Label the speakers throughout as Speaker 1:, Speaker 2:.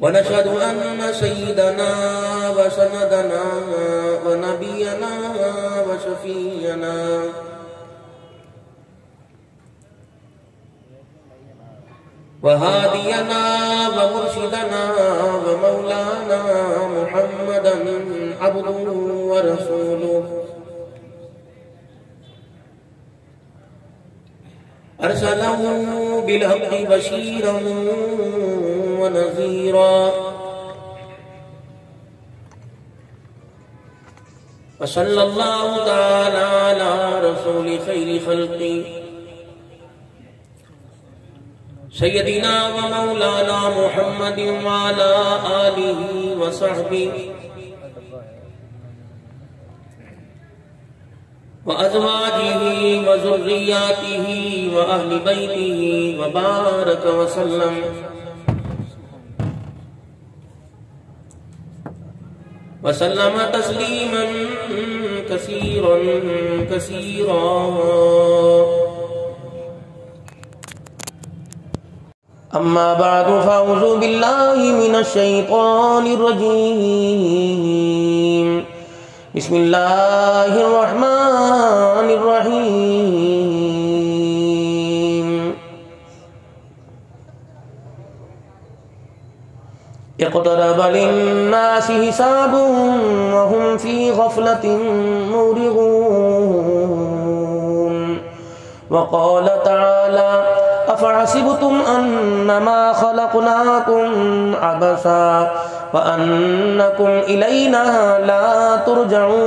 Speaker 1: व नशहदु अन्न सय्यदना व सनदना व नबियना व शफीयना व हादियना व मुर्शिदना व मौलाना मुहम्मदन अब्दुहु व रसूलुहु अरसलहु बिलहक़्क़ि बशीरन व नज़ीरा व सल्लल्लाहु तआला अला रसूलि खैरि खल्क़ि सय्यदिना व मौलाना मुहम्मदिन व अला आलिहि व सहबिहि व अज़वाजिहि व ज़ुर्रिय्यातिहि व अहलि बैतिहि व बारक व सल्लम व सल्लम तस्लीमन कसीरन कसीरा। अम्मा बअदु फ़अऊज़ु बिल्लाहि मिनश शैतानिर रजीम। बिस्मिल्लाहिर रहमानिर रहीम। इक़्तरब लिन्नासि हिसाबुहुम व हुम फ़ी ग़फ़लतिन मुरिगून। व क़ाल तआला अफ़हसिबतुम अन्नमा ख़लक़नाकुम अबसा व अन्नकुम इलैना ला तुरजऊन।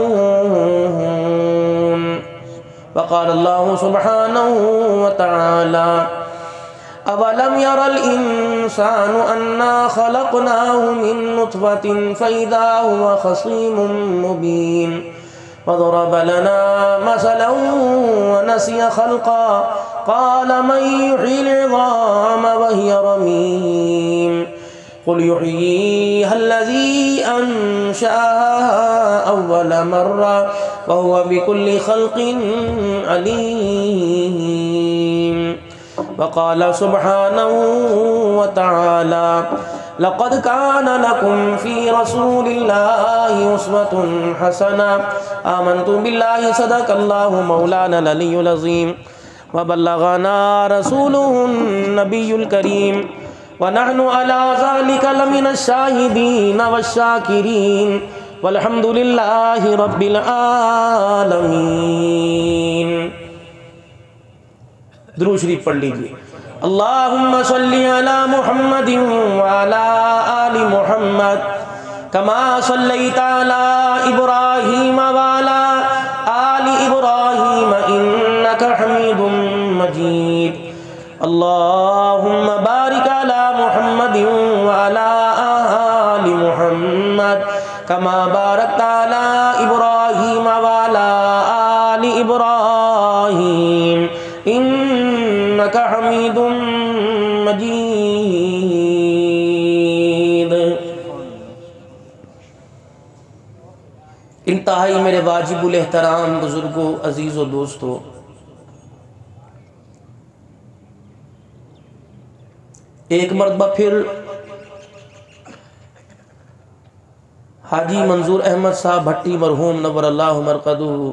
Speaker 1: व क़ाल अल्लाहु सुब्हानहु व तआला अवलम यरल इंसानु अन्ना ख़लक़नाहु मिन नुत्फ़तिन फ़इज़ा हुवा ख़सीमुम मुबीन। वज़रब लना मसलन व नसिय ख़ल्क़ा क़ाल मन युह्यिल इज़ाम व हिय रमीम। क़ुल युह्यीहा अल्लज़ी अंशअहा अव्वल मर्रा व हुवा बिकुल्लि ख़ल्क़िन अलीम। वक़ाल सुब्हानहु व तआला लक़द कान लकुम फ़ी रसूलिल्लाहि उस्वतुन हसना। आमन्तु बिल्लाहि सदक़ल्लाहु मौलानल अलियुल अज़ीम व बल्लग़ना रसूलुहुन नबियुल करीम व नहनु अला ज़ालिका लमिनश शाहिदीन वश्शाकिरीन वल्हम्दुलिल्लाहि रब्बिल आलमीन। दुरूद शरीफ पढ़ लीजिए। अल्लाहुम्मा सल्लि अला मुहम्मदिन व अला आलि मुहम्मद कमा सल्लैता अला इब्राहीम व अला आलि इब्राहीम इन्नका हमीदुम मजीद। अल्लाहुम्मा बारिक अला मुहम्मदिन व अला आलि मुहम्मद कमा बारकता अला इब्राहीम व अला आलि इब्राहीम इन्नका हमीदुम मजीद। इंतहाई मेरे वाजिबुल एहतराम बुजुर्गों, अजीज़ों, दोस्तों, एक मरतबा फिर हाजी मंजूर अहमद साहब भट्टी मरहूम नव्वरल्लाहु मरक़दुहु,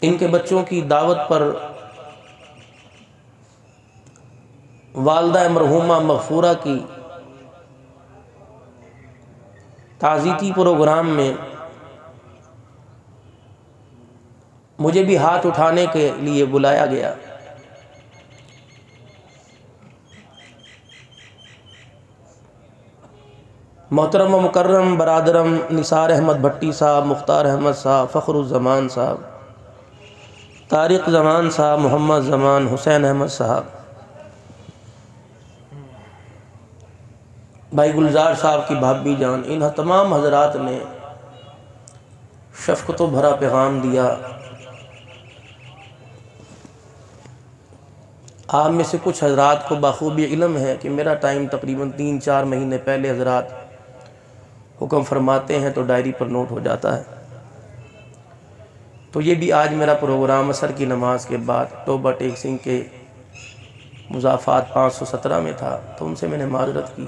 Speaker 1: इनके बच्चों की दावत पर वालदा मरहूमा मग़फ़ूरा की ताज़ीती प्रोग्राम में मुझे भी हाथ उठाने के लिए बुलाया गया। मोहतरम मुकर्रम बरादरम निसार अहमद भट्टी साहब, मुख्तार अहमद साहब, फ़खरुज़्ज़मान साहब, तारिक ज़मान साहब, मोहम्मद ज़मान, हुसैन अहमद साहब, भाई गुलजार साहब की भाभी जान, इन तमाम हजरात ने शफ़क़त भरा पैगाम दिया। आप में से कुछ हजरात को बाखूबी इल्म है कि मेरा टाइम तकरीबन 3-4 महीने पहले हजरात हुक्म फरमाते हैं तो डायरी पर नोट हो जाता है। तो ये भी आज मेरा प्रोग्राम असर की नमाज के बाद तौबा टेक सिंह के मुज़ाफ़ात 517 में था, तो उनसे मैंने माज़रत की।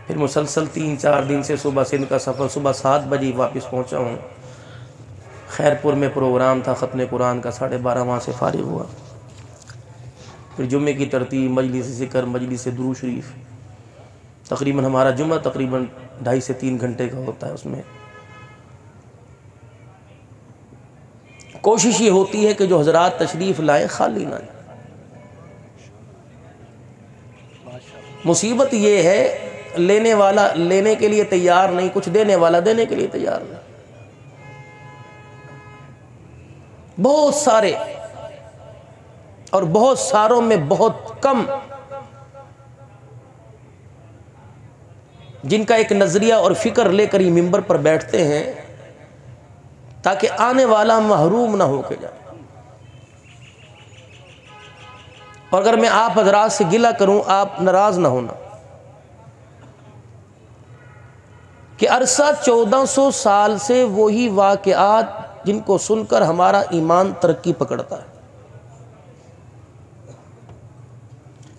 Speaker 1: फिर मुसलसल 3-4 दिन से सुबह सिंध का सफ़र, सुबह 7 बजे वापस पहुंचा हूँ। खैरपुर में प्रोग्राम था ख़त्म कुरान का, 12:30 वहाँ से फ़ारिग हुआ। फिर जुम्मे की तरतीब, मजलिस ज़िक्र, मजलिस दुरूद शरीफ, तकरीबन हमारा जुम्मा तकरीबन 2.5 से 3 घंटे का होता है। उसमें कोशिश ये होती है कि जो हज़रात तशरीफ़ लाएँ खाली ना जाए। मुसीबत ये है लेने वाला लेने के लिए तैयार नहीं, कुछ देने वाला देने के लिए तैयार नहीं। बहुत सारे और बहुत सारों में बहुत कम जिनका एक नज़रिया और फ़िक्र लेकर ये मिंबर पर बैठते हैं ताकि आने वाला महरूम ना हो के जाए। और अगर मैं आप हज़रात से गिला करूं, आप नाराज़ ना होना कि अरसा 1400 साल से वही वाक़यात जिनको सुनकर हमारा ईमान तरक्की पकड़ता है।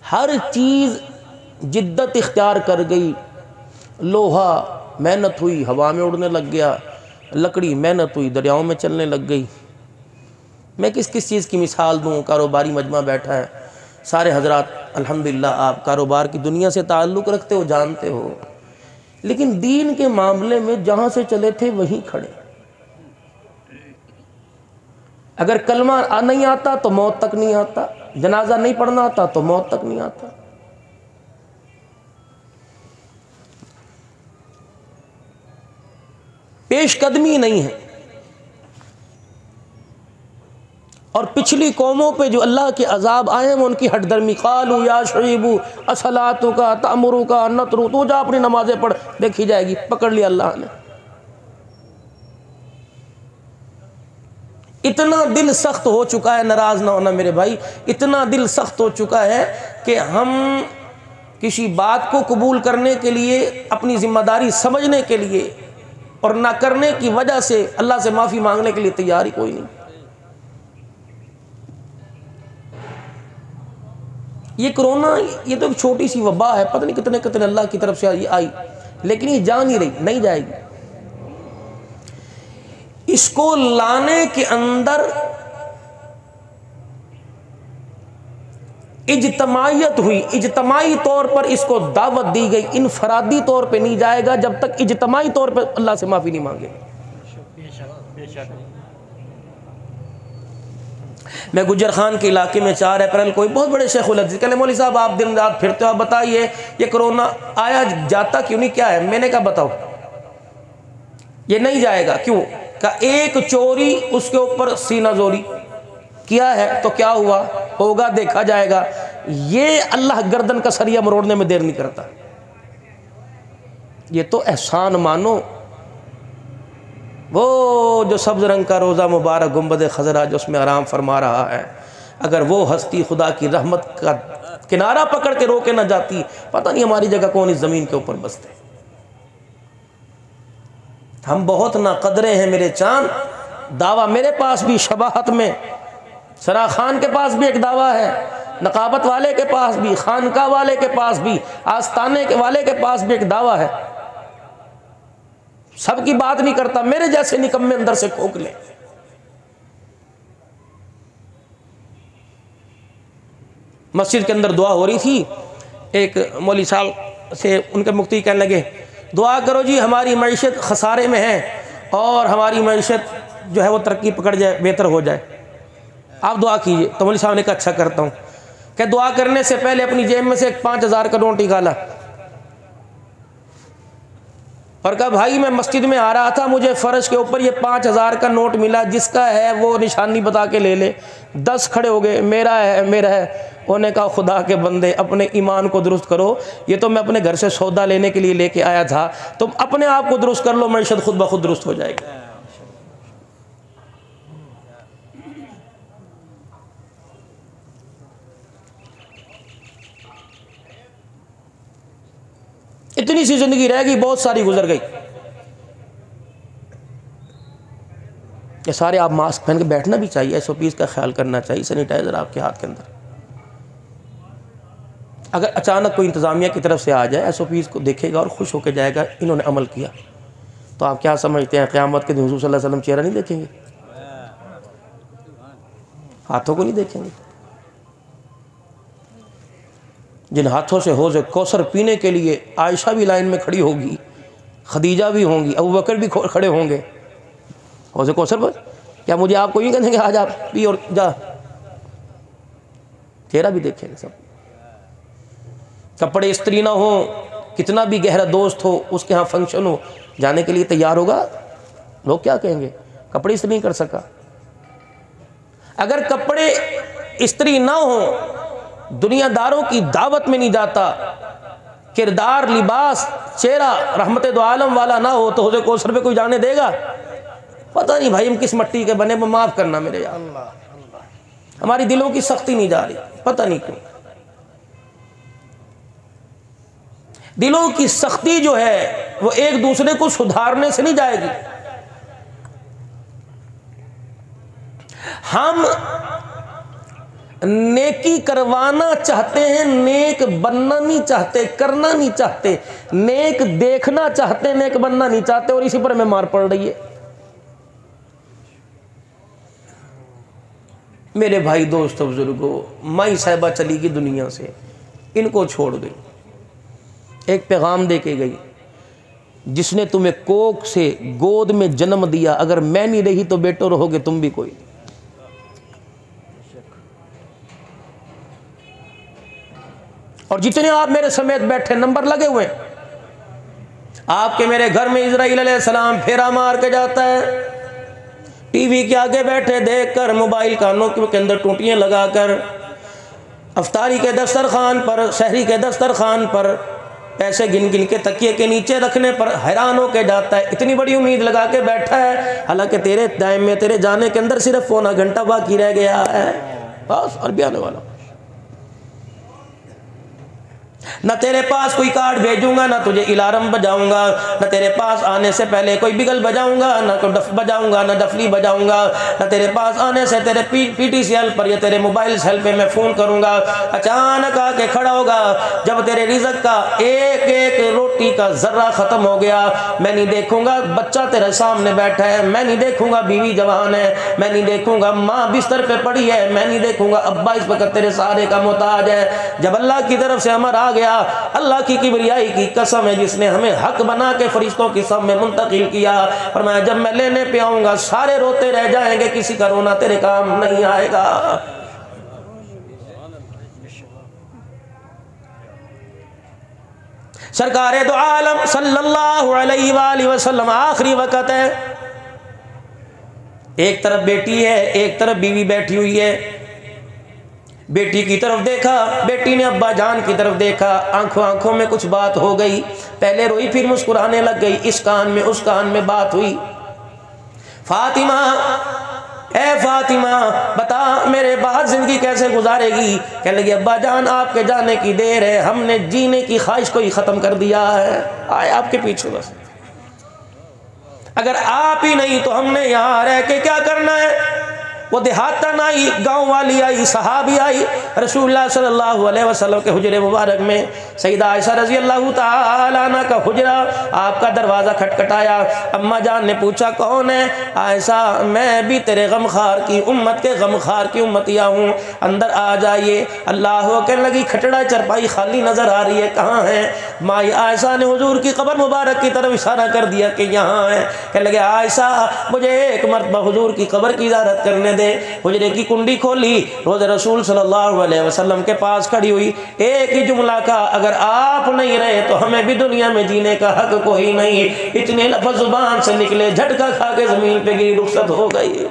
Speaker 1: हर चीज़ जिद्दत इख्तियार कर गई। लोहा मेहनत हुई, हवा में उड़ने लग गया। लकड़ी मेहनत हुई, दरियाओं में चलने लग गई। मैं किस किस चीज़ की मिसाल दूँ। कारोबारी मजमा बैठा है, सारे हजरात अल्हम्दुलिल्लाह आप कारोबार की दुनिया से ताल्लुक़ रखते हो, जानते हो, लेकिन दीन के मामले में जहाँ से चले थे वहीं खड़े। अगर कलमा नहीं आता तो मौत तक नहीं आता, जनाजा नहीं पढ़ना आता तो मौत तक नहीं आता। पेशकदमी नहीं है। और पिछली कौमों पे जो अल्लाह के अजाब आए हैं वो उनकी हटदर्मी। क़ालू या शुईबू असलातु का तअमुरु का नतरु, तू जा अपनी नमाजें पढ़, देखी जाएगी। पकड़ लिया अल्लाह ने। इतना दिल सख्त हो चुका है, नाराज ना होना मेरे भाई, इतना दिल सख्त हो चुका है कि हम किसी बात को कबूल करने के लिए, अपनी जिम्मेदारी समझने के लिए और ना करने की वजह से अल्लाह से माफ़ी मांगने के लिए तैयार ही कोई नहीं। ये कोरोना, ये तो एक छोटी सी वबा है, पता नहीं कितने कितने अल्लाह की तरफ से आई, लेकिन ये जा नहीं रही, नहीं जाएगी। इसको लाने के अंदर इज्तमाइयत हुई, इज्तमाई तौर पर इसको दावत दी गई। इनफरादी तौर पे नहीं जाएगा जब तक इज्तमाई तौर पे अल्लाह से माफ़ी नहीं मांगे। मैं गुजर खान के इलाके में 4 अप्रैल कोई बहुत बड़े शेखुल हदीस कहने, मौलवी साहब आप दिन रात फिरते हो, आप बताइए ये कोरोना आया जाता क्यों नहीं, क्या है? मैंने कहा बताओ, ये नहीं जाएगा क्यों? का एक चोरी उसके ऊपर सीना जोरी किया है तो क्या हुआ, होगा देखा जाएगा। ये अल्लाह गर्दन का सरिया मरोड़ने में देर नहीं करता। ये तो एहसान मानो। वो जो सब्ज़ रंग का रोज़ा मुबारक गुंबद खजरा जो उसमें आराम फरमा रहा है, अगर वो हस्ती खुदा की रहमत का किनारा पकड़ के रोके ना जाती, पता नहीं हमारी जगह कौन इस ज़मीन के ऊपर बसते। हम बहुत नाकदरे हैं मेरे चांद। दावा मेरे पास भी शबाहत में, सरा खान के पास भी एक दावा है, नकाबत वाले के पास भी, खानका वाले के पास भी, आस्ताने के वाले के पास भी एक दावा है। सबकी बात नहीं करता, मेरे जैसे निकम्मे अंदर से खोखले। मस्जिद के अंदर दुआ हो रही थी, एक मौलवी साहब से उनके मुफ्ती कहने लगे दुआ करो जी हमारी मईशत खसारे में है और हमारी मईशत जो है वो तरक्की पकड़ जाए, बेहतर हो जाए, आप दुआ कीजिए। तो मौलवी साहब ने कहा अच्छा करता हूँ। क्या दुआ करने से पहले अपनी जेब में से एक 5000 का नोट निकाला और कहा भाई मैं मस्जिद में आ रहा था, मुझे फर्श के ऊपर ये 5000 का नोट मिला, जिसका है वो निशानी बता के ले ले। 10 खड़े हो गए, मेरा है मेरा है। उन्होंने कहा खुदा के बंदे अपने ईमान को दुरुस्त करो, ये तो मैं अपने घर से सौदा लेने के लिए लेके आया था, तुम अपने आप को दुरुस्त कर लो, मईशत खुद ब खुद दुरुस्त हो जाएगी। इतनी सी जिंदगी रह गई, बहुत सारी गुजर गई। कि सारे आप मास्क पहन के बैठना भी चाहिए, SOPs का ख्याल करना चाहिए, सैनिटाइज़र आपके हाथ के अंदर। अगर अचानक कोई इंतज़ामिया की तरफ से आ जाए, SOPs को देखेगा और खुश होकर जाएगा इन्होंने अमल किया, तो आप क्या समझते हैं क़यामत के दिन हुज़ूर सल्लल्लाहु अलैहि वसल्लम चेहरा नहीं देखेंगे, हाथों को नहीं देखेंगे? जिन हाथों से हौज़ कौसर पीने के लिए आयशा भी लाइन में खड़ी होगी, खदीजा भी होंगी, अबू बकर भी खड़े होंगे हौज़ कौसर पर, क्या मुझे आप कोई नहीं कहेंगे आज आप पी और जा? चेहरा भी देखेंगे सब। कपड़े इस्त्री ना हो, कितना भी गहरा दोस्त हो, उसके यहाँ फंक्शन हो, जाने के लिए तैयार होगा, लोग क्या कहेंगे कपड़े इस्त्री नहीं कर सका। अगर कपड़े इस्त्री ना हो, दुनियादारों की दावत में नहीं जाता, किरदार, लिबास, चेहरा रहमत दो आलम वाला ना हो, तो हौज़ कौसर पे कोई जाने देगा? पता नहीं भाई हम किस मट्टी के बने, माफ़ करना मेरे या अल्लाह, हमारी दिलों की सख्ती नहीं जा रही, पता नहीं क्यों। दिलों की सख्ती जो है वो एक दूसरे को सुधारने से नहीं जाएगी। हम नेकी करवाना चाहते हैं, नेक बनना नहीं चाहते, करना नहीं चाहते, नेक देखना चाहते, नेक बनना नहीं चाहते, और इसी पर हमें मार पड़ रही है। मेरे भाई दोस्तों बुजुर्गों, माई साहिबा चली गई दुनिया से, इनको छोड़ गई, एक पैगाम दे के गई, जिसने तुम्हें कोख से गोद में जन्म दिया, अगर मैं नहीं रही तो बेटो रहोगे तुम भी कोई। और जितने आप मेरे समेत बैठे नंबर लगे हुए हैं, आपके मेरे घर में इज़राइल अलैहिस्सलाम फेरा मार के जाता है, टीवी के आगे बैठे देखकर, मोबाइल कानों के अंदर टूटियाँ लगाकर, अफ्तारी के दस्तरखान पर, शहरी के दस्तरखान पर पैसे गिन गिन के तकिए के नीचे रखने पर हैरान होकर जाता है, इतनी बड़ी उम्मीद लगा के बैठा है, हालांकि तेरे टाइम में, तेरे जाने के अंदर सिर्फ पौना घंटा बाकी रह गया है, बस और भी आने वाला। न तेरे पास कोई कार्ड भेजूंगा, ना तुझे इलारम बजाऊंगा, न तेरे पास आने से पहले कोई बिगल बजाऊंगा, ना कोई डफ बजाऊंगा, ना डफली बजाऊंगा, न तेरे पास आने से तेरे PTCL पर या तेरे मोबाइल सेल पे मैं फ़ोन करूंगा। अचानक आके खड़ा होगा जब तेरे रिज़्क़ का एक एक रोटी का ज़र्रा ख़त्म हो गया। मैं नहीं देखूंगा बच्चा तेरे सामने बैठा है, मैं नहीं देखूंगा बीवी जवान है, मैं नहीं देखूंगा माँ बिस्तर पे पड़ी है, मैं नहीं देखूंगा अब्बा इस वक्त तेरे सहारे का मोहताज है। जब अल्लाह की तरफ से अमर आ गया, अल्लाह की किबरियाई की कसम है जिसने हमें हक बना के फरिश्तों की सब में मुंतकिल किया, फरमाया जब मैं लेने पे आऊंगा सारे रोते रह जाएंगे, किसी का रोना तेरे काम नहीं आएगा। सरकारे दो आलम सल्लल्लाहु अलैहि वसल्लम आखिरी वक्त है, एक तरफ बेटी है, एक तरफ बीवी बैठी हुई है। बेटी की तरफ देखा, बेटी ने अब्बा जान की तरफ देखा, आंखों आंखों में कुछ बात हो गई, पहले रोई फिर मुस्कुराने लग गई, इस कान में उस कान में बात हुई। फातिमा, ए फातिमा बता मेरे बाद जिंदगी कैसे गुजारेगी? कहने लगी अब्बा जान आपके जाने की देर है, हमने जीने की ख्वाहिश को ही ख़त्म कर दिया है, आए आपके पीछे बस, अगर आप ही नहीं तो हमने यहाँ रह के क्या करना है? वो देहातन आई, गाँव वाली आई, सहाबी आई, रसूलुल्लाह सल्लल्लाहु अलैहि वसल्लम के हुजरे मुबारक में सईदा आयशा रज़ी अल्लाह ताला अन्हा का हुजरा, आपका दरवाज़ा खटखटाया। अम्मा जान ने पूछा कौन है? आयशा मैं भी तेरे गमखार की उम्मत के गमखार की उम्मतिया हूँ, अंदर आ जाइए। अल्लाह कहने लगी खटड़ा चरपाई खाली नज़र आ रही है, कहाँ है? माई आयशा ने हुजूर की कब्र मुबारक की तरफ इशारा कर दिया कि यहाँ है। कहने लगे आयशा मुझे एक मरतबा हुजूर की कब्र की ज़ियारत करने दे। हुजरे की कुंडी खोली, रोज़े रसूल सल्लल्लाहु अलैहि वसल्लम के पास खड़ी हुई, एक ही जुमला का, अगर आप नहीं रहे तो हमें भी दुनिया में जीने का हक कोई नहीं। इतने लफ्ज़ जुबान से निकले, झटका खा के ज़मीन पे गिरी, रुखसत हो गई।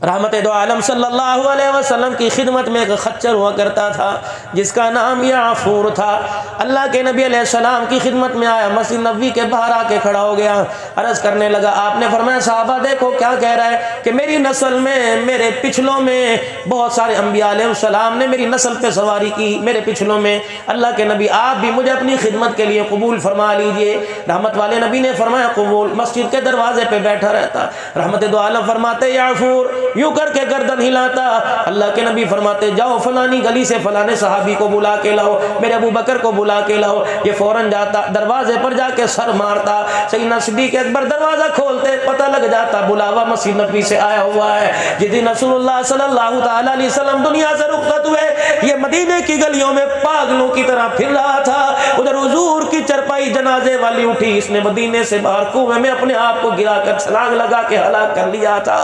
Speaker 1: रहमत दो आलम सल्लल्लाहु अलैहि वसल्लम की खिदमत में एक खच्चर हुआ करता था जिसका नाम याफूर था। अल्लाह के नबी अलैहिस्सलाम की खिदमत में आया, मस्जिद नबवी के बाहर आके खड़ा हो गया। अर्ज करने लगा। आपने फरमाया साहबा देखो क्या कह रहा है कि मेरी नस्ल में, मेरे पिछलों में बहुत सारे अंबिया अलैहिस्सलाम ने मेरी नस्ल पे सवारी की, मेरे पिछलों में। अल्लाह के नबी आप भी मुझे अपनी खिदमत के लिए कबूल फरमा लीजिए। रहमत वाले नबी ने फरमाया कबूल। मस्जिद के दरवाजे पे बैठा रहता, रहमत दो आलम फरमाते याफूर, यूं करके गर्दन हिलाता। अल्लाह के नबी फरमाते जाओ फलानी गली से फलाने सहाबी को बुला के लाओ, मेरे अबू बकर को बुला के लाओ। ये फौरन जाता, दरवाजे पर जाके सर मारता। सैयदना सिद्दीक़ अकबर दरवाजा खोलते, पता लग जाता बुलावा मस्जिद नबी से आया हुआ है। जिस दिन रसूलुल्लाह सल्लल्लाहु तआला अलैहि वसल्लम दुनिया से रुखसत हुए, ये मदीने की गलियों में पागलों की तरह फिर रहा था। उधर हुजूर की चरपाई जनाजे वाली उठी, इसने मदीने से बाहर कुएं में अपने आप को गिराकर छलांग लगा के हलाक कर लिया था।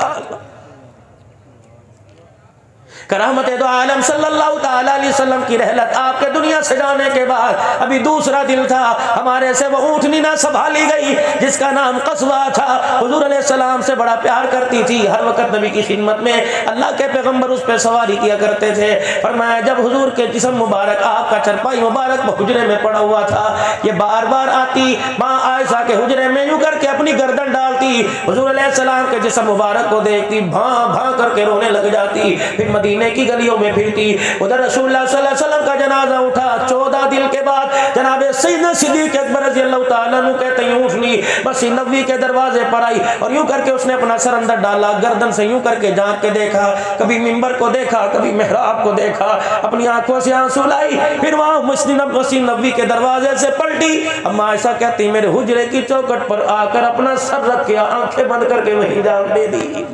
Speaker 1: करामत दो आलम सल्लल्लाहु तआला अलैहि वसल्लम की रहलत आपके दुनिया से जाने के बाद अभी दूसरा दिन था। हमारे से वो ऊँटनी ना संभाली गई जिसका नाम कस्वा था। हुजूर अलैहिस्सलाम से बड़ा प्यार करती थी, हर वक्त नबी की खिदमत में अल्लाह के पैगंबर उस पर सवारी किया करते थे। फरमाया जब हुजूर के जिस्म मुबारक, आपका चरपाई मुबारक हुजरे में पड़ा हुआ था, ये बार बार आती माँ आयशा के हुजरे में यूं करके अपनी गर्दन डालती, हुजूर अलैहिस्सलाम के जिस्म मुबारक को देखती, भां भां करके रोने लग जाती। फिर मदीने की गलियों में फिरती। उधर रसूलुल्लाह सल्लल्लाहु अलैहि वसल्लम का जनाजा उठा 14 दिन के बाद। जनाब सैयदना सिद्दीक़ अकबर रज़ी अल्लाह तआला अन्हु कहते हैं ऊँटनी मस्जिद नबवी के दरवाजे पर आई और यूं करके उसने अपना सर अंदर डाला, गर्दन से यूं करके झांक के देखा, कभी मिंबर को देखा, कभी मेहराब को देखा, अपनी आंखों से आंसू लाई। फिर वहां मस्जिद नबवी के दरवाजे से पलटी। अम्मा आयशा कहती मेरे हुजरे की चौखट पर आकर अपना सर रख के आंखें बंद करके वहीं जान दे दी।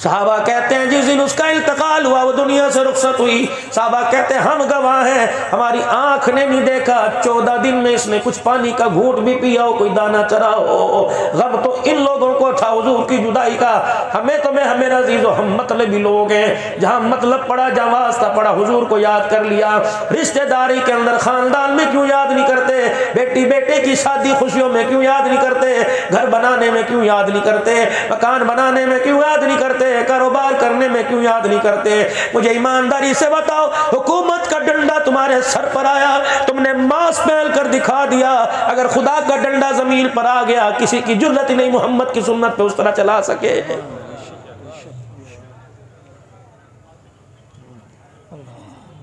Speaker 1: साहबा कहते हैं जिस दिन उसका इंतकाल हुआ, वो दुनिया से रुखसत हुई, साहबा कहते हैं हम गवाह हैं, हमारी आंख ने नहीं देखा 14 दिन में इसने कुछ पानी का घूंट भी पिया हो, कोई दाना चरा हो। गम तो इन लोगों को था हुजूर की जुदाई का। हमें तो मैं मेरा अजीजो हम मतलबी लोग हैं, जहाँ मतलब पड़ा, जहाँ वास्ता पड़ा, हुजूर को याद कर लिया। रिश्तेदारी के अंदर खानदान में क्यों याद नहीं करते, बेटी बेटे की शादी खुशियों में क्यों याद नहीं करते, घर बनाने में क्यों याद नहीं करते, मकान बनाने में क्यों याद नहीं करते, कारोबार करने में क्यों याद नहीं करते। मुझे ईमानदारी से बताओ, हुकूमत का डंडा तुम्हारे सर पर आया, तुमने मांस पहल कर दिखा दिया। अगर खुदा का डंडा जमीन पर आ गया, किसी की जुर्रत ही नहीं मोहम्मद की सुन्नत पे उस तरह चला सके।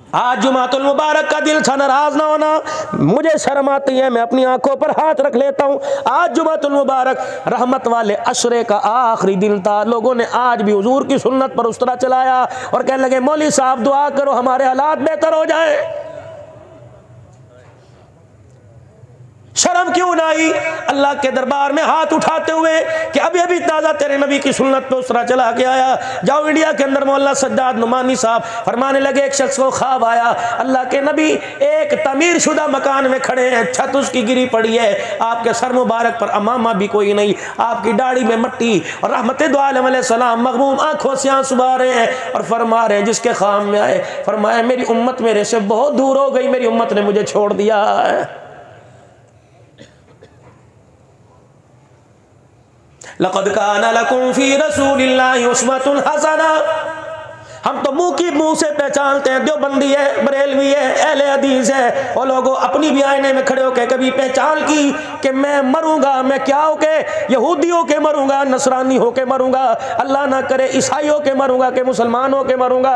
Speaker 1: आज जुमातुल मुबारक का दिल था, नाराज ना होना, मुझे शर्म आती है, मैं अपनी आंखों पर हाथ रख लेता हूँ। आज जुमातुल मुबारक रहमत वाले अशरे का आखिरी दिन था। लोगों ने आज भी हुजूर की सुन्नत पर उस तरह चलाया और कहने लगे मौलवी साहब दुआ करो हमारे हालात बेहतर हो जाए। शर्म क्यों ना आई अल्लाह के दरबार में हाथ उठाते हुए कि अभी अभी ताज़ा तेरे नबी की सुन्नत पे उस तरह चला के आया। जाओ इंडिया के अंदर मौलाना सज्जाद नुमानी साहब फरमाने लगे एक शख्स को ख्वाब आया, अल्लाह के नबी एक तमीर शुदा मकान में खड़े हैं, छत उसकी गिरी पड़ी है, आपके सर मुबारक पर अमामा भी कोई नहीं, आपकी दाढ़ी में मट्टी, और रहमत दो आलम अलैहिस्सलाम मगमूम आंखों से आंसू बहा रहे हैं और फरमा रहे हैं जिसके खाम में आए, फरमाया मेरी उम्मत मेरे से बहुत दूर हो गई, मेरी उम्मत ने मुझे छोड़ दिया है। लक़द काना लकुम फी रसूलिल्लाहि उस्वतुन हसना। हम तो मुंह से पहचानते हैं, देवबंदी है, बरेलवी है, अहले हदीस है, और लोगों अपनी भी आईने में खड़े होकर कभी पहचान की कि मैं मरूंगा, मैं क्या होके यहूदियों के मरूंगा, नसरानी होके मरूंगा, अल्लाह ना करे ईसाइयों के मरूंगा कि मुसलमानों के मरूंगा।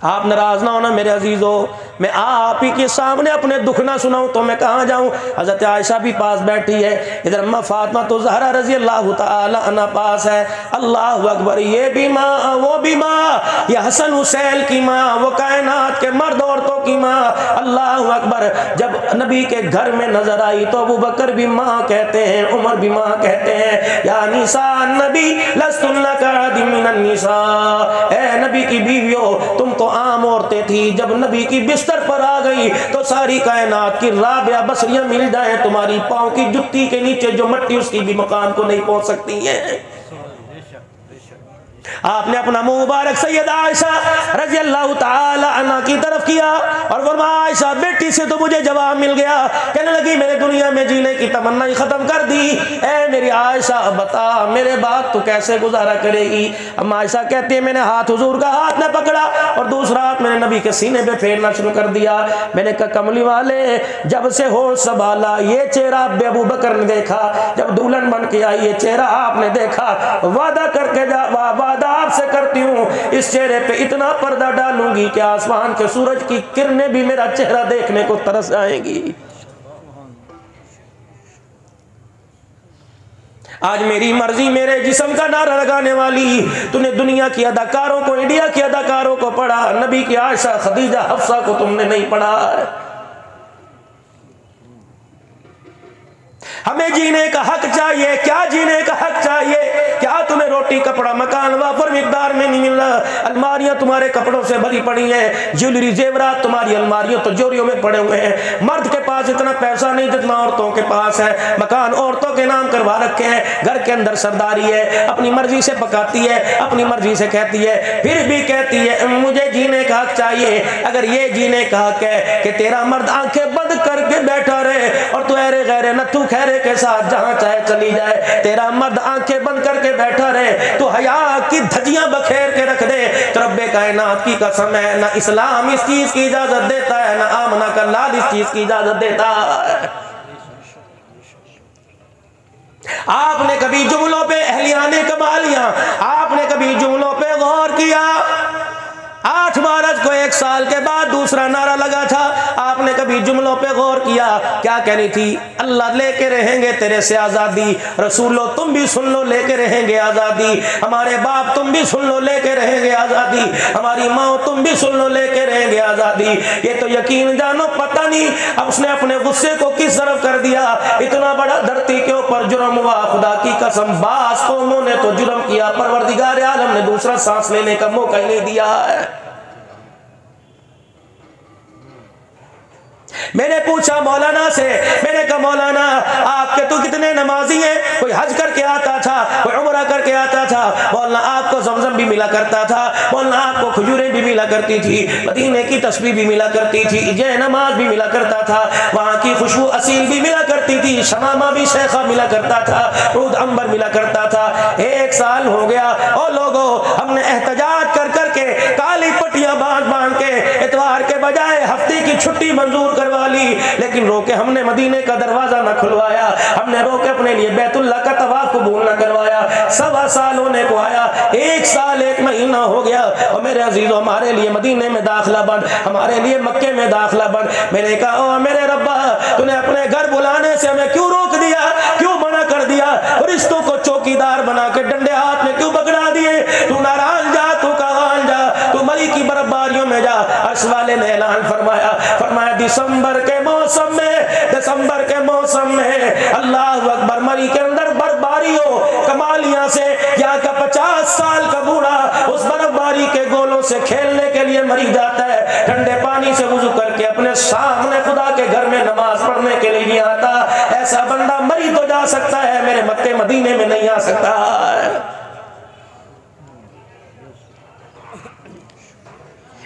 Speaker 1: आप नाराज ना होना मेरे अजीजों, मैं आप ही के सामने अपने दुख ना सुनाऊं तो मैं कहाँ जाऊं। हजरत आयशा भी पास बैठी है, इधर अम्मा फातिमा तो ज़हरा रजी अल्लाह तआला अन्हा पास है। अल्लाह अकबर, ये भी माँ वो भी माँ, ये हसन हुसैन की माँ, वो कायनात के मर्द औरतों की माँ। अल्लाह अकबर, जब नबी के घर में नजर आई तो अबू बकर भी माँ कहते हैं, उमर भी माँ कहते हैं। या निसा नबी लस्तुन्ना कअहदिम मिनन निसा, ए नबी की बीवियों तुम तो आम औरतें थी, जब नबी की बिस्तर पर आ गई तो सारी कायनात की राबिया बसरियां मिल जाए, तुम्हारी पाँव की जुत्ती के नीचे जो मट्टी उसकी भी मकाम को नहीं पहुंच सकती है। आपने अपना मुंह मुबारक सैयदा आयशा रज़ी अल्लाह ताला अन्हा की तरफ किया और फरमाया आयशा बेटी से तो मुझे जवाब मिल गया। कहने लगी मैंने दुनिया में जीने की तमन्ना ही खत्म कर दी। ए मेरी आयशा बता मेरे बाद तू कैसे गुजारा करेगी। अम्मा आयशा कहती है मैंने हाथ हुजूर का हाथ में पकड़ा और दूसरा हाथ मैंने नबी के सीने पे फेरना शुरू कर दिया। मैंने कहा कमली वाले जब से होश संभाला ये चेहरा अबू बकर ने देखा, जब दुल्हन बन के आई ये चेहरा आपने देखा, वादा करके वादा आपसे करती हूँ इस चेहरे पे इतना पर्दा डालूंगी कि आसमान के सूरज की किरणें भी मेरा चेहरा देखने को तरस आएंगी। आज मेरी मर्जी मेरे जिस्म का नारा लगाने वाली तूने दुनिया की अदाकारों को, इंडिया की अदाकारों को पढ़ा, नबी की आयशा खदीजा हफ्सा को तुमने नहीं पढ़ा। हमें जीने का हक चाहिए। क्या जीने का हक चाहिए? क्या तुम्हें रोटी कपड़ा मकान वाफर मिकदार में नहीं मिल रहा? अलमारियां तुम्हारे कपड़ों से भरी पड़ी हैं, ज्वेलरी जेवरात तुम्हारी अलमारियों तो जोरियों में पड़े हुए हैं। मर्द के पास इतना पैसा नहीं जितना औरतों के पास है, मकान औरतों के नाम करवा रखे हैं, घर के अंदर सरदारी है, अपनी मर्जी से पकाती है, अपनी मर्जी से कहती है, फिर भी कहती है मुझे जीने का हक चाहिए। अगर ये जीने का हक है कि तेरा मर्द आंखें बंद करके बैठा रहे और तू अरे गैरे नथु खैरे के साथ जहां चाहे चली जाए, तेरा मर्द आंखें बंद करके बैठा रहे, तो हया की धजियां बखेर के रख दे, तो रब्बे कायनात की कसम है ना इस्लाम इस चीज की इजाजत देता है, ना आमना का लाल इस चीज की इजाजत देता है। आपने कभी जुमलों पे अहलियाने कमालियां, आपने कभी जुमलों पे गौर किया? 8 मार्च को 1 साल के बाद दूसरा नारा लगा था, आपने कभी जुमलों पे गौर किया? क्या कहनी थी? अल्लाह लेके रहेंगे तेरे से आजादी, रसूलो तुम भी सुन लो लेके रहेंगे आजादी, हमारे बाप तुम भी सुन लो लेके रहेंगे आजादी, हमारी माँ तुम भी सुन लो लेके रहेंगे आजादी। ये तो यकीन जानो पता नहीं अब उसने अपने गुस्से को किस तरफ कर दिया। इतना बड़ा धरती के ऊपर जुर्म हुआ, खुदा की कसम बास कौमों ने तो जुर्म किया, परवरदिगार आलम ने दूसरा सांस लेने का मौका ही नहीं दिया है। मैंने पूछा मौलाना से, मैंने कहा मौलाना आपके तो कितने नमाजी हैं, कोई हज करके आता था, कोई उम्रा करके आता था, मौलाना आपको जमजम भी मिला करता था, मौलाना आपको खजूरें भी मिला करती थी, मदीने की तस्बीह भी मिला करती थी, जय नमाज भी मिला करता था, वहाँ की खुशबू असील भी मिला करती थी, शमामा भी शेखा मिला करता था, ऊद अंबर मिला करता था। 1 साल हो गया और लोगों हमने एहतजाज कर करके काली पट्टियां बांध के इतवार के बजाय हफ्ते की छुट्टी मंजूर करवा ली, लेकिन रोके हमने मदीने का दरवाजा न खुलवाया, हमने रोके अपने लिए बैतुल्लाह का तवाफ कबूल न करवाया। 1.25 साल होने को आया, 1 साल 1 महीना हो गया और मेरे अजीजों हमारे लिए मदीने में दाखिला बंद, हमारे लिए मक्के में दाखिला बंद। मैंने कहा ओ मेरे रब्बा तूने अपने घर बुलाने से हमें क्यों रोक दिया, क्यों मना कर दिया, रिश्तों को चौकीदार बना के डंडे हाथ में क्यों पकड़ा दिए? तू नाराज जा, तू कहां जा, तू मरी की बर्फबारियों में जा। अर्श वाले ने ऐलान फरमाया, फरमाया दिसंबर के मौसम में अल्लाह अकबर मरी के अंदर बर्फबारी हो, कमालियां से यहाँ का 50 साल का बूढ़ा उस बर्फबारी के गोलों से खेलने के लिए मरी जाता है, ठंडे पानी से वुजू करके अपने सामने खुदा के घर में नमाज पढ़ने के लिए नहीं आता। ऐसा बंदा मरी तो जा सकता है, मेरे मक्के मदीने में नहीं आ सकता।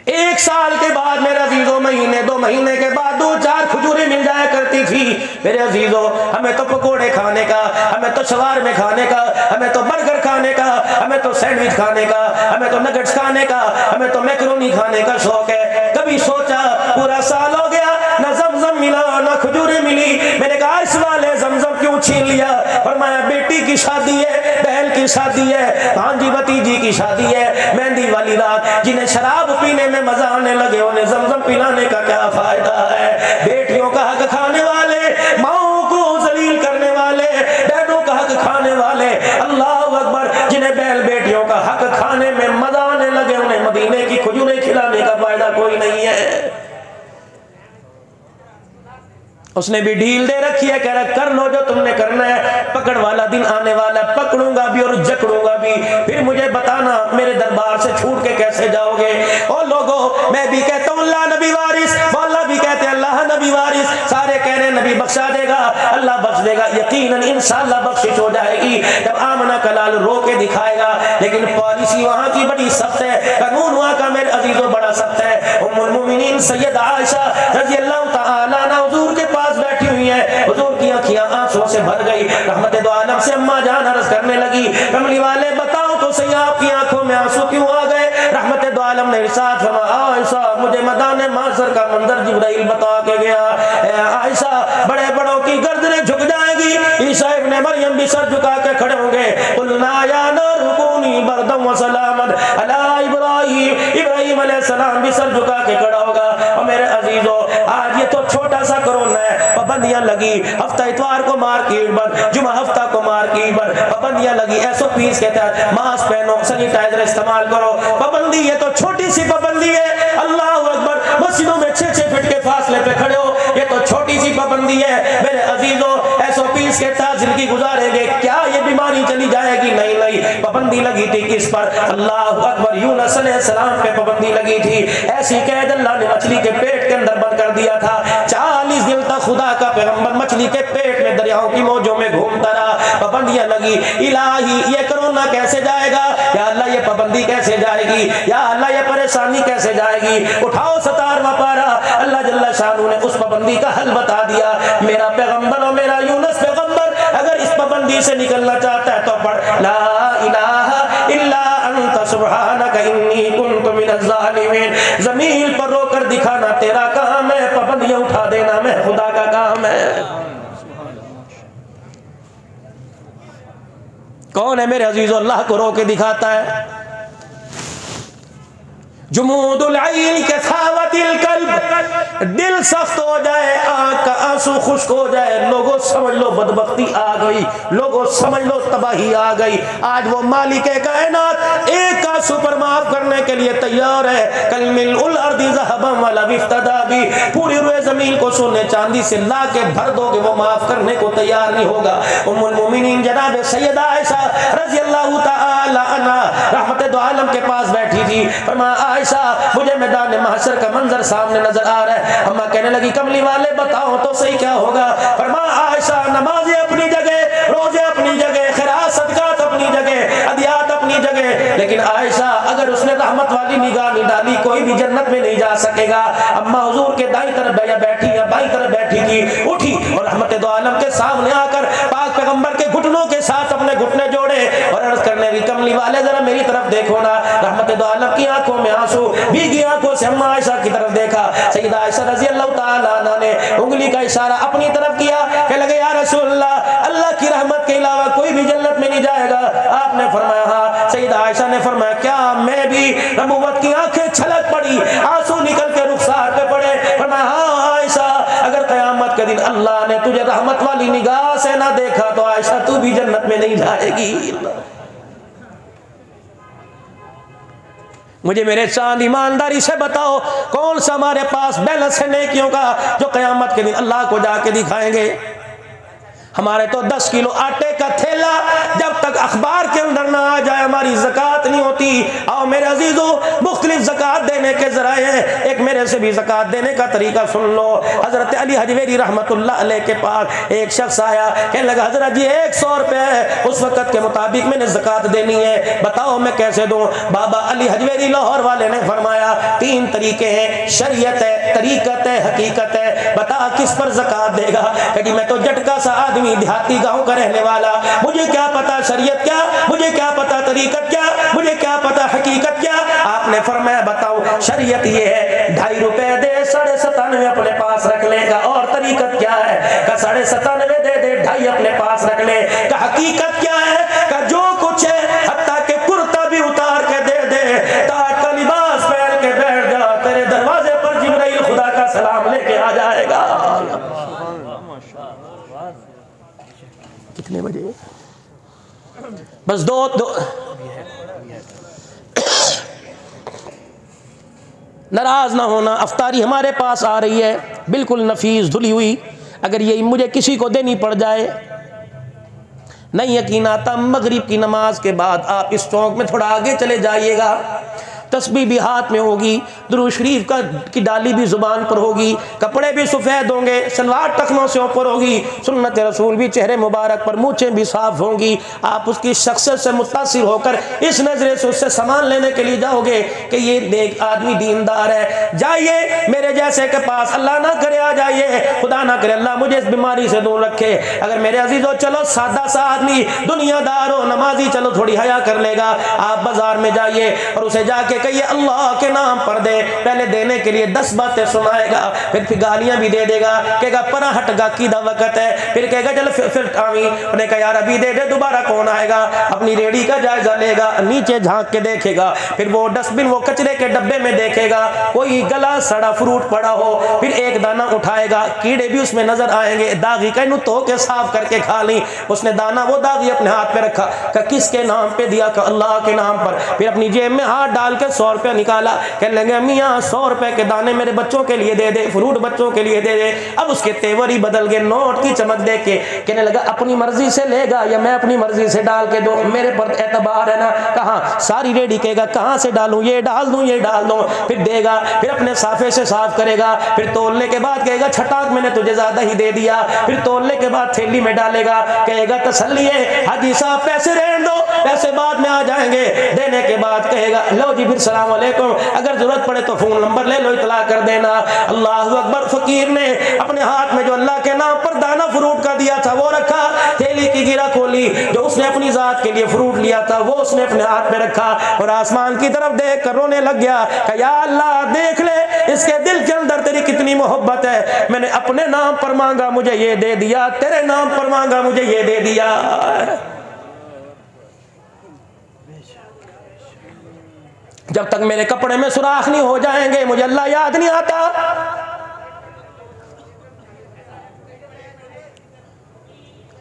Speaker 1: 1 साल के बाद मेरे अजीजों महीने 2 महीने के बाद 2-4 खजूरें मिल जाया करती थी। मेरे अजीजों हमें तो पकोड़े खाने का, हमें तो शवारमे खाने का, हमें तो बर्गर खाने का, हमें तो सैंडविच खाने का, हमें तो नगेट्स खाने का, हमें तो मैकरोनी खाने का शौक है। कभी सोचा पूरा साल हो गया ना जमजम मिला ना खजूरें मिली। मैंने कहा इस वाले जमजम क्यों छीन लिया? फरमाया बेटी की शादी है, बहन की शादी है, भांजी भतीजी की शादी है, मेहंदी वाली रात, जिन्हें शराब पीने में मजा आने लगे उन्हें जमजम पिलाने का क्या फायदा है? बेटियों का हक खाने वाले, माओ को जलील करने वाले, बहनों का हक खाने वाले, अल्लाह अकबर, जिन्हें बैल बेटियों का हक खाने में मजा आने लगे उन्हें मदीने की खजूरें खिलाने का फायदा कोई नहीं है। उसने भी ढील दे रखी है, कह रहा कर लो जो तुमने करना है, पकड़ वाला दिन आने वाला, पकड़ूंगा भी और जकड़ूंगा भी, फिर मुझे बताना मेरे दरबार से छूट के कैसे जाओगे। और लोगों मैं भी कहता हूँ अल्लाह नबी वारिस, अल्लाह भी कहते हैं अल्लाह नबी वारिस, सारे कह रहे हैं नबी बख्शा देगा, अल्लाह बख्श देगा, यकीनन इंशाअल्लाह बख्शिश हो जाएगी। जब आमना लाल रो के दिखाएगा, लेकिन पॉलिसी वहाँ की बड़ी सख्त है, कानून वहाँ का मेरे अजीजों बड़ा सख्त है। उम्मुल मोमिनीन सैयदा आयशा रज़ी अल्लाह तआला अन्हा हुजूर के पास बैठी हुई है। हुजूर की आँखियाँ आंसुओं से भर गई। रहमत दो आलम से अम्मा जान अर्ज़ करने लगी, कमली वाले बताओ तो सही आपकी आंखों में आंसू क्यों आ गए? रहमत दो आलम ने इरशाद फरमाया, आयशा मुझे मैदान महशर का मंजर जिब्राइल बता के गया। आयशा बड़े बड़ों की गर्दनें झुक जाएगी, ईसा इब्ने मरियम भी सर झुका के खड़े होंगे। कुलना या नार कुनी बरदम व सलामत अला इब्राहीम, इब्राहीम अलैहिस्सलाम भी सर झुका के खड़ा होगा। और मेरे अजीजों आज ये तो छोटा सा कोरोना है, पाबंदियां लगी, हफ्ता इतवार को मार्केट बंद, जुमा हफ्ता को मार्केट बंद, पाबंदियां लगी SOPs के तहत मास्क पहनो, सैनिटाइजर इस्तेमाल करो। पाबंदी ये तो छोटी सी पाबंदी है, अल्लाह अकबर, मस्जिदों में 6-6 फीट के फासले पे खड़े हो, ये तो छोटी सी पाबंदी है। मेरे अजीजों SOPs के तहत जिंदगी गुजारेंगे, क्या ये बीमारी चली जाएगी? नहीं नहीं, पाबंदी लगी थी किस पर? अल्लाह अकबर, यूनुस अलैहिस्सलाम पे पाबंदी लगी थी। ऐसी कैद अल्लाह ने मछली के पेट के अंदर बंद कर दिया था। 40 दिन तक खुदा का पैगंबर मछली के पेट में दरियाओं की मौजों में घूमता रहा। पाबंदियां लगी, इलाही ये कोरोना कैसे जाएगा? या अल्लाह ये पाबंदी कैसे जाएगी? या अल्लाह ये परेशानी कैसे जाएगी? उठाओ 17वां पारा, अल्लाह जल्ला शानू ने उस पाबंदी का हल बता दिया। मेरा पैगंबर और मेरा यूनुस पैगंबर अगर इस पाबंदी से निकलना चाहता है तो पढ़ ला इलाहा इल्ला अंत सुब्हानका इन्नी कुन्तु मिनज़ ज़ालिमीन। ज़मीन पर रोकर दिखाना तेरा काम है, पाबंदियां उठा देना मैं खुदा का काम है। कौन है मेरे अजीज़ों अल्लाह को रो के दिखाता है? जुमूदुल ऐन कसावतिल कल्ब, दिल सख्त हो जाए, आंख का आंसू खुश्क हो जाए, लोगों समझ लो बदबख्ती आ गई, लोगों समझ लो तबाही आ गई। आज वो मालिक कायनात एक आंसू पर माफ करने के लिए तैयार है। कल मिल अर्दी ज़हबन वला इफ्तदा भी, पूरी रुए जमीन को सोने चांदी से ला के भर दोगे, वो माफ करने को तैयार नहीं होगा। उम्मुल मोमिनीन जनाब सैयदा आयशा रज़ी अल्लाह तआला अन्हा रहमत दो आलम के पास बैठी थी। फरमाया आयशा मुझे मैदान महशर का मंजर सामने नजर आ रहा है। अम्मा कहने लगी कमली वाले बताओ तो सही क्या होगा? फरमाया आयशा नमाज़ें अपनी जगह, रोजे अपनी जगह, खैरात सदकात अपनी जगह, अदियात अपनी जगह, लेकिन आयशा अगर उसने रहमत वाली निगाह नहीं डाली कोई भी जन्नत में नहीं जा सकेगा। अम्मा हुजूर के दाईं तरफ बैठी या बाईं तरफ बैठी थी, उठी और रहमत दो आलम के सामने आकर पाक पैगंबर के घुटनों के साथ अपने घुटने जोड़े और अर्ज करने लगी कमली वाले जरा मेरी तरफ देखो ना। रहमत दो आलम की आंखों में आंसू, भीगी आंखों से अम्मा आयशा की तरफ देखा। सैयदा आयशा रज़ी अल्लाह तआला अन्हा ने उंगली का इशारा अपनी तरफ किया, कहने लगे या रसूलल्लाह अल्लाह की रहमत के अलावा कोई भी जन्नत में नहीं जाएगा। आपने फरमाया हाँ। सैयदा आयशा ने फरमाया क्या मैं भी? नबुव्वत की आंखें छलक पड़ी, आंसू निकल के रुखसार पे पड़े। फरमाया हाँ आयशा अगर क़यामत के दिन अल्लाह ने तुझे रहमत वाली निगाह से ना देखा तो आयशा तू भी जन्नत में नहीं जाएगी। मुझे मेरे चांद ईमानदारी से बताओ कौन सा हमारे पास बैलेंस है नेकियों का जो क़यामत के दिन अल्लाह को जाके दिखाएंगे? हमारे तो 10 किलो आटे का थैला जब तक अखबार के अंदर ना आ जाए हमारी ज़कात नहीं होती। आओ मेरे अजीजों मुख्तलिफ ज़कात देने के ज़राए हैं, एक मेरे से भी ज़कात देने का तरीका सुन लो। हज़रत अली हजवेरी रहमतुल्लाह अलैह के पास एक शख्स आया, कहने लगा हज़रत जी 100 रुपये है, उस वक़्त के मुताबिक मैंने ज़कात देनी है, बताओ मैं कैसे दूँ? बाबा अली हजवेरी लाहौर वाले ने फरमाया 3 तरीके हैं, शरीयत है, तरीक़त है, हकीकत है, बता किस पर ज़कात देगा? कभी मैं तो झटका सा आदमी देहाती गांव का रहने वाला, मुझे क्या पता शरीयत क्या, मुझे क्या पता तरीकत क्या, मुझे क्या पता हकीकत क्या? आपने फरमाया बताओ शरीयत ये है 2.5 रुपए दे 97.5 अपने पास रख लेगा, और तरीकत क्या है? का 97.5 दे दे 2.5 अपने पास रख ले। का हकीकत क्या है? का जो कुछ है हत्ता के कुर्ता भी उतार के दे दे, ताज का लिबास पहन के बैठ जा, तेरे दरवाजे पर जिब्राइल खुदा का सलाम लेके आ जाएगा। कितने बजे? बस दो नाराज ना होना। अफ्तारी हमारे पास आ रही है बिल्कुल नफीस धुली हुई, अगर ये मुझे किसी को देनी पड़ जाए नहीं यकीन आता, मगरिब की नमाज के बाद आप इस चौक में थोड़ा आगे चले जाइएगा, तस्बीह भी हाथ में होगी, दुरूद शरीफ की डाली भी ज़ुबान पर होगी, कपड़े भी सफ़ेद होंगे, सलवार टखनों से ऊपर होगी, सुन्नत रसूल भी चेहरे मुबारक पर, मूँछें भी साफ होंगी। आप उसकी शख्सियत से मुतासिर होकर इस नज़रे से उससे सामान लेने के लिए जाओगे कि ये देख आदमी दीनदार है, जाइए मेरे जैसे के पास, अल्लाह ना करे आ जाइए, खुदा ना करे अल्लाह मुझे इस बीमारी से दूर रखे। अगर मेरे अजीजों चलो सादा सा आदमी दुनियादार हो, नमाजी, चलो थोड़ी हया कर लेगा। आप बाजार में जाइए और उसे जाके कहिए अल्लाह के नाम पर दे, पहले देने के लिए 10 बातें सुनाएगा, फिर गालियां भी दे देगा, कहेगा परा हट गाकी दा वक्त है, फिर कहेगा चल फिर टावी, उन्हें कहा यार अभी दे दे, दोबारा कौन आएगा। अपनी रेडी का जायजा लेगा, नीचे झांक के देखेगा, फिर वो डस्टबिन, वो कचरे के डब्बे में देखेगा, कोई गला सड़ा फ्रूट पड़ा हो, फिर एक दाना उठाएगा, कीड़े भी उसमें नजर आएंगे, दागी का इन्हों तो के साफ करके खा ली। उसने दाना वो दागी अपने हाथ पे रखा, का किसके नाम पे दिया, का अल्लाह के नाम पर। फिर अपनी जेब में हाथ डाल के 100 रुपया निकाला, कहने लगे मियाँ 100 रुपए के दाने मेरे बच्चों के लिए दे दे, फ्रूट बच्चों के लिए दे दे। अब उसके तेवर ही बदल गए, नोट की चमक देख के कहने लगा अपनी मर्जी से लेगा या मैं अपनी मर्जी से डाल के दूं, मेरे पर एतबार है ना। कहाँ सारी रेडी, कहेगा कहाँ से डालूं, ये डाल दूं, ये डाल दूं, फिर देगा, फिर अपने साफे से साफ करेगा, फिर तोलने के बाद कहेगा छटाक मैंने तुझे ज्यादा ही दे दिया, फिर तोलने के बाद थैली में डालेगा, कहेगा तसल्ली है हाजी साहब पैसे रहने दो, पैसे बाद में आ जाएंगे। देने के बाद कहेगा लो जी फिर सलाम अलैकुम, अगर जरूरत पड़े तो फोन नंबर ले लो, इतला कर देना। अल्लाह अकबर। फकीर ने अपने हाथ में जो अल्लाह के नाम पर दाना फ्रूट का दिया था वो रखा, थैली की गिरा खोली, जो उसने अपनी जात के लिए फ्रूट लिया था वो उसने अपने हाथ में रखा और आसमान की तरफ देख कर रोने लग गया। या अल्लाह देख ले इसके दिल के अंदर तेरी कितनी मोहब्बत है, मैंने अपने नाम पर मांगा मुझे ये दे दिया, तेरे नाम पर मांगा मुझे ये दे दिया। जब तक मेरे कपड़े में सुराख नहीं हो जाएंगे मुझे अल्लाह याद नहीं आता।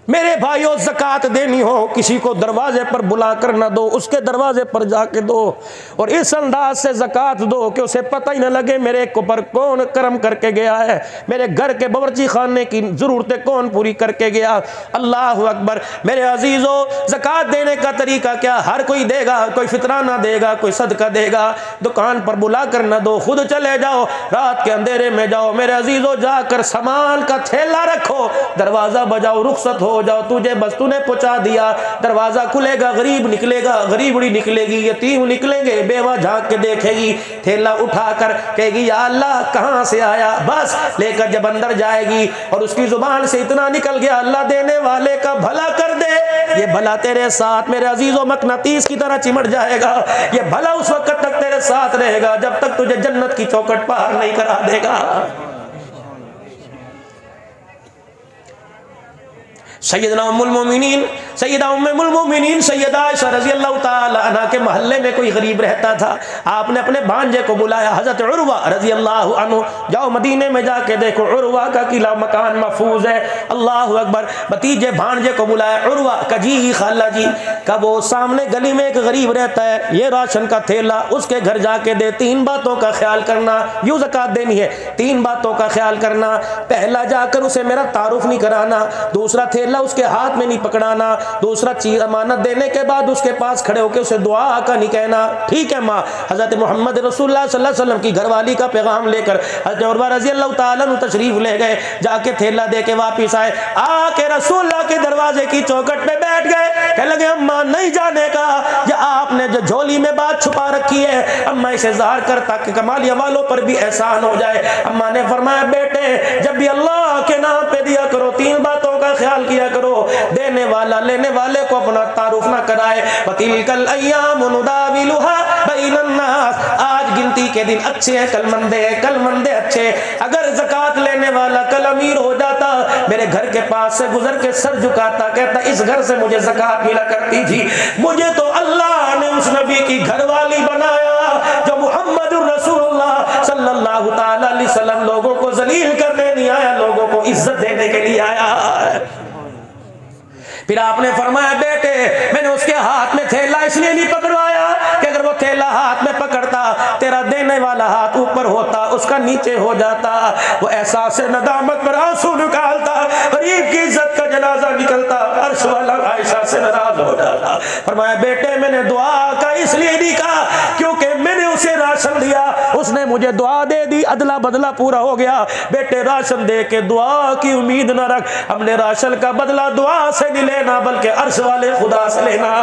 Speaker 1: मेरे भाइयों ज़कात देनी हो किसी को दरवाजे पर बुला कर ना दो, उसके दरवाजे पर जाके दो और इस अंदाज से ज़कात दो कि उसे पता ही ना लगे मेरे ऊपर कौन करम करके गया है, मेरे घर के बावर्ची खाने की ज़रूरतें कौन पूरी करके गया। अल्लाह अकबर। मेरे अजीज़ों ज़कात देने का तरीका क्या, हर कोई देगा, कोई फितराना देगा, कोई सदका देगा, दुकान पर बुला कर ना दो, खुद चले जाओ, रात के अंधेरे में जाओ मेरे अजीज़ों, जाकर सामान का थैला रखो, दरवाज़ा बजाओ, रुखसत हो जाओ, तुझे बस तूने पहुंचा दिया, दरवाजा खुलेगा, गरीब निकलेगा, गरीबड़ी निकलेगी, यतीम निकलेंगे, बेवा झांक के देखेगी, थैला उठाकर कहेगी या अल्लाह कहां से आया, बस लेकर जब अंदर जाएगी और उसकी जुबान से इतना निकल गया अल्लाह देने वाले का भला कर दे, ये भला तेरे साथ मेरे अजीजों मकनातीस की तरह चिमट जाएगा, ये भला उस वक्त तक तेरे साथ रहेगा जब तक तुझे जन्नत की चौखट पार नहीं करा देगा। सैयदना उम्मुल मोमिनीन सैयदा उम्मुल मोमिनीन सैयदा आयशा रज़ी अल्लाह ताला अन्हा के मोहल्ले में कोई गरीब रहता था, आपने अपने भांजे को बुलाया, हज़रत उरवा रज़ी अल्लाह अन्हु, जाओ मदीने में जाके देखो उरवा का किला मकान महफूज है। अल्लाह अकबर। भतीजे भांजे को बुलाया, उरवा का जी खाला जी का वो सामने गली में एक गरीब रहता है, ये राशन का थैला उसके घर जाके दे, 3 बातों का ख्याल करना, यूँ ज़कात देनी है, 3 बातों का ख्याल करना, पहला जाकर उसे मेरा तारुफ नहीं कराना, दूसरा थैला उसके हाथ में नहीं पकड़ाना, दूसरा चीज अमानत देने के बाद उसके पास खड़े होकर उसे दुआ का नहीं कहना, ठीक है माँ। हजरत मोहम्मद रसूलुल्लाह सल्लल्लाहु अलैहि वसल्लम की घरवाली का पैगाम लेकर हजरत उरवा रज़ी अल्लाह ताला अन्हु तशरीफ ले गए, जाके थैला दे के वापिस आए, आके रसूलुल्लाह के दरवाजे की चौखट पे बैठ गए, कहने लगे अम्मा नहीं जाने का, या आपने जो झोली में बात छुपा रखी है अम्मा इसे ज़ाहिर कर ताकि कमालिया वालों पर भी एहसान हो जाए। अम्मा ने फरमाया बेटे जब भी अल्लाह के नाम पे दिया करो, 3 बातों का ख्याल किया करो, देने वाला लेने वाले को अपना तारुफ ना कराए, वतिलकल अय्यामु नुदाविलुहा बैनन नास, आज गिनती के दिन अच्छे हैं, कल मंदे अच्छे। अगर ज़कात लेने वाला कल अमीर हो जाता, मेरे घर के पास से गुजर के सर झुकाता, कहता इस घर से मुझे ज़कात मिला करती थी, मुझे तो अल्लाह ने उस नबी की घरवाली बनाया जो मुहम्मदुर रसूलुल्लाह सल्लल्लाहु ताला अलैहि वसल्लम लोगों को जलील करने नहीं आया, लोगों को इज्जत देने के लिए आया। फिर आपने फरमाया बेटे मैंने उसके हाथ में थैला इसलिए नहीं पकड़वाया कि अगर वो थैला हाथ में पकड़ता तेरा देने वाला हाथ ऊपर होता, उसका नीचे हो जाता, वो एहसास नदामत पर आंसू निकालता, गरीब की इज्जत का जनाजा निकलता, अर्श वाला आयशा से नाराज हो जाता। फरमाया बेटे मैंने दुआ का इसलिए नहीं कहा क्योंकि मैंने उसे राशन दिया, उसने मुझे दुआ दे दी, अदला बदला पूरा हो गया। बेटे राशन दे के दुआ की उम्मीद न रख, हमने राशन का बदला दुआ से नहीं लेना बल्कि अर्श वाले खुदा से लेना।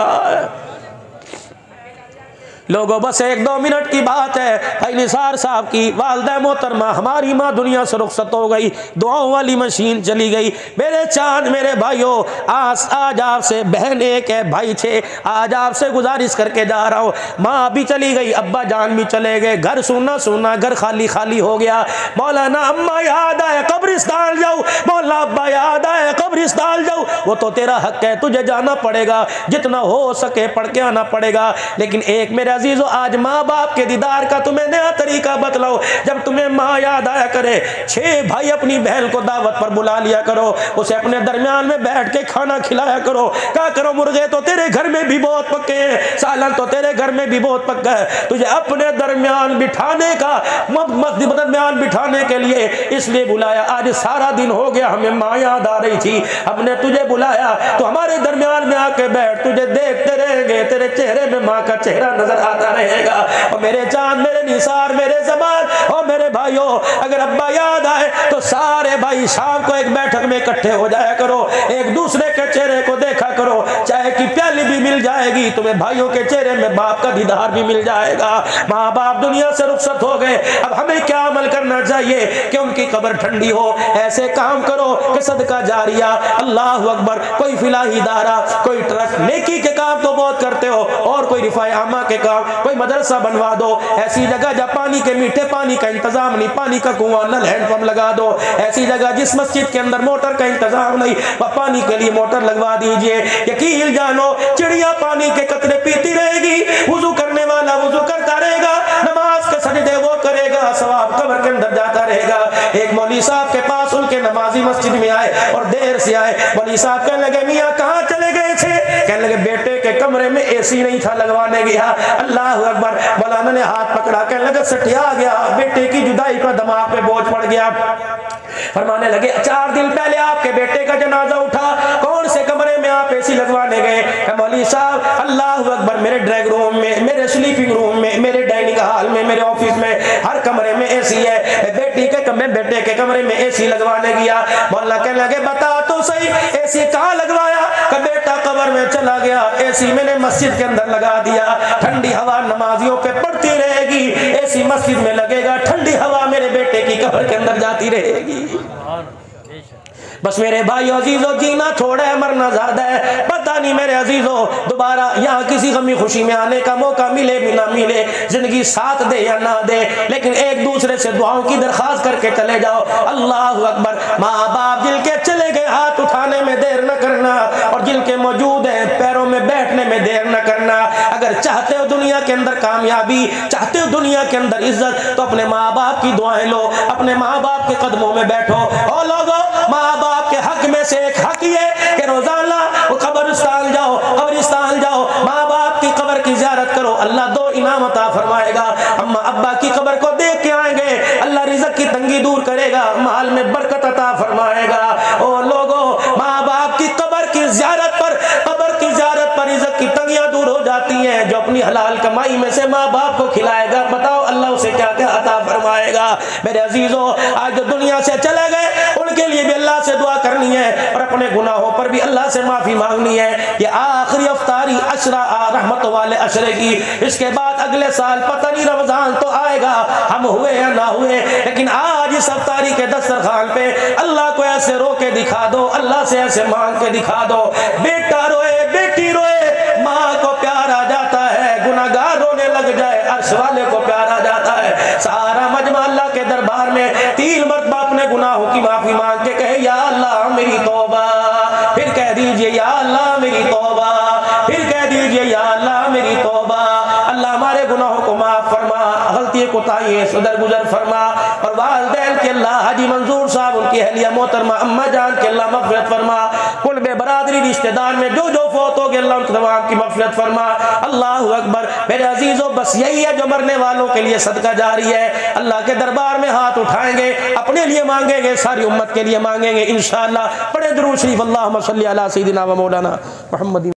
Speaker 1: लोगों बस 1-2 मिनट की बात है, भाई निसार साहब की वालदा मोहतरमा, हमारी माँ दुनिया से रुखसत हो गई, दुआओं वाली मशीन चली गई। मेरे चांद मेरे भाइयों, आज आपसे बहन एक है, भाई 6, आज आपसे गुजारिश करके जा रहा हूँ, माँ भी चली गई, अब्बा जान भी चले गए, घर सुना सुना, घर खाली खाली हो गया। मौलाना अम्मा याद आए कब्रिस्तान जाओ, मौला अब्बा याद आए कब्रिस्तान जाओ, वो तो तेरा हक है, तुझे जाना पड़ेगा, जितना हो सके पढ़ के आना पड़ेगा। लेकिन एक मेरे अजीजों, आज माँ बाप के दीदार का तुम्हें नया तरीका बतलाओ। जब तुम्हें माँ याद आया करे, 6 भाई अपनी बहन को दावत पर बुला लिया करो, उसे अपने दरमियान में बैठ के खाना खिलाया करो। क्या करो, मुर्गे तो तेरे घर में भी बहुत पक्के हैं, सालन तो तेरे घर में भी बहुत पक्का है, तुझे अपने दरमियान बिठाने का, मस्जिद दरमियान बिठाने के लिए इसलिए बुलाया। आज सारा दिन हो गया, हमें माँ याद आ रही थी, हमने तुझे बुलाया तो हमारे दरमियान में आके बैठ, तुझे देखते रहेंगे, तेरे चेहरे में माँ का चेहरा नजर आता रहेगा। और मेरे चांद मेरे निसार मेरे जबान और मेरे भाइयों, अगर अब्बा याद आए तो सारे भाई शाम को एक बैठक में इकट्ठे हो जाया करो, एक दूसरे के चेहरे को देखा करो, चाय की प्याली भी मिल जाएगी तुम्हें, भाइयों के चेहरे में बाप का दीदार भी मिल जाएगा। माँ बाप दुनिया से रुखसत हो गए, अब हमें क्या अमल करना चाहिए कि उनकी कब्र ठंडी हो। ऐसे काम करो कि सदका जारिया, अल्लाह अकबर, कोई फिलाही इदारा, कोई ट्रस्ट, नेकी के काम तो बहुत करते हो, और कोई रिफाए आमा के काम, कोई मदरसा बनवा दो, ऐसी जगह जहाँ पानी के मीठे पानी का इंतजाम नहीं, पानी का कुआं नल हैंडपंप लगा दो, ऐसी जगह जिस मस्जिद के अंदर मोटर का इंतजाम नहीं, वह पानी के लिए मोटर लगवा दीजिए। यकीन जानो, चिड़िया पानी के कतरे पीती रहेगी, वुजू करने वाला वुजू करता रहेगा, नमाज के सजदे वो करेगा, सवाब कब्र के अंदर जाता रहेगा। एक मौलवी साहब के पास उनके नमाजी मस्जिद में आए और देर से आए, मौलवी साहब कहने लगे, मियाँ कहाँ चले गए थे? कहने लगे, बेटे के कमरे में एसी नहीं था, लगवाने गया। अल्लाह अकबर। मौलाना ने हाथ पकड़ा, कहने लगे सटिया गया, बेटे की जुदाई का दिमाग पे बोझ पड़ गया। फरमाने लगे, 4 दिन पहले आपके बेटे का जनाजा उठा, कौन से कमरे में आप एसी लगवाने गए? मौलवी साहब, अल्लाह अकबर, मेरे ड्राइंग रूम में, मेरे स्लीपिंग रूम में, मेरे डाइनिंग हॉल में, मेरे ऑफिस में, हर कमरे में एसी है। बेटे के कमरे में एसी लगवाने गया। मौला कहने लगे, बता तो सही एसी कहाँ लगवाया? का बेटा कब्र में चला गया, एसी मैंने मस्जिद के अंदर लगा दिया, ठंडी हवा नमाजियों पे पड़ती रहेगी, एसी मस्जिद में लगेगा, ठंडी हवा मेरे बेटे की कब्र के अंदर जाती रहेगी। बस मेरे भाई अजीजों, जीना थोड़ा है, मरना ज्यादा है। पता नहीं मेरे अजीजों, दोबारा यहाँ किसी गमी खुशी में आने का मौका मिले भी ना मिले, जिंदगी साथ दे या ना दे, लेकिन एक दूसरे से दुआओं की दरखास्त करके चले जाओ। अल्लाह अकबर। माँ बाप जिनके चले गए, हाथ उठाने में देर न करना, और जिनके मौजूद हैं पैरों में बैठने में देर न करना। अगर चाहते हो दुनिया के अंदर कामयाबी, चाहते हो दुनिया के अंदर इज्जत, तो अपने माँ बाप की दुआएं लो, अपने माँ बाप के कदमों में बैठो। और लोगों, माँ बाप के हक में से एक हक ये कि रोजाना वो कब्रिस्तान जाओ, कब्रिस्तान जाओ, माँ बाप की कब्र की ज़ियारत करो, अल्लाह 2 इनाम अता फरमाएगा। अम्मा अब्बा की कब्र को देख के आएंगे, अल्लाह रिज़्क़ की तंगी दूर करेगा, माल में बरकत अता फरमाएगा। और लोगों, माँ बाप की कब्र की ज़ियारत पर, कब्र की ज़ियारत पर रिज़्क़ की तंगियां दूर हो जाती हैं। जो अपनी हलाल कमाई में से माँ बाप को खिलाएगा, बताओ अल्लाह उसे क्या क्या अता फरमाएगा। मेरे अजीजों, आज जो दुनिया से चले गए, उनके लिए भी अल्लाह से दुआ करनी है, और अपने गुनाहों पर भी अल्लाह से माफी मांगनी है। ये आखिरी अफ्तारी अशरा रहमत वाले अशरे की, इसके बाद अगले साल पता नहीं रमजान तो आएगा, हम हुए या ना हुए, लेकिन आज इस अफ्तारी के दस्तरखान पे अल्लाह को ऐसे रो के दिखा दो, अल्लाह से ऐसे मांग के दिखा दो। बेटा रोए, बेटी रोए, माँ को प्यार आ जाता है, गुनाहगार रोने लग जाए, अर्श वाले को प्यार आ जाता है। सारा मजमा अल्लाह के दरबार में 3 मरतबा अपने गुनाहों की माफी मांग के कहे, या अल्लाह मेरी तौबा, फिर कह दीजिए या अल्लाह मेरी तौबा, फिर कह दीजिए या अल्लाह मेरी तौबा। अल्लाह हमारे गुनाहों को माफ फरमा, गलती कोताही सुदर गुजर फरमा, और वालिदैन के अल्लाह हाजी मंजूर साहब, उनकी अहलिया मोहतरमा अम्मा जान के अल्लाह मग़फ़िरत फरमा, कुल में बरादरी रिश्तेदार में जो जो फौत हो गए, अल्लाह उन तमाम की मग़फ़िरत फरमा। अल्लाह अकबर। मेरे अजीजों, बस यही है जो मरने वालों के लिए सदका जारी है। अल्लाह के दरबार में हाथ उठाएंगे, अपने लिए मांगेंगे, सारी उम्मत के लिए मांगेंगे इंशाअल्लाह। पढ़े दुरूद शरीफ, अल्लाहुम्मा सल्ली अला सय्यिदिना व मौलाना मुहम्मद।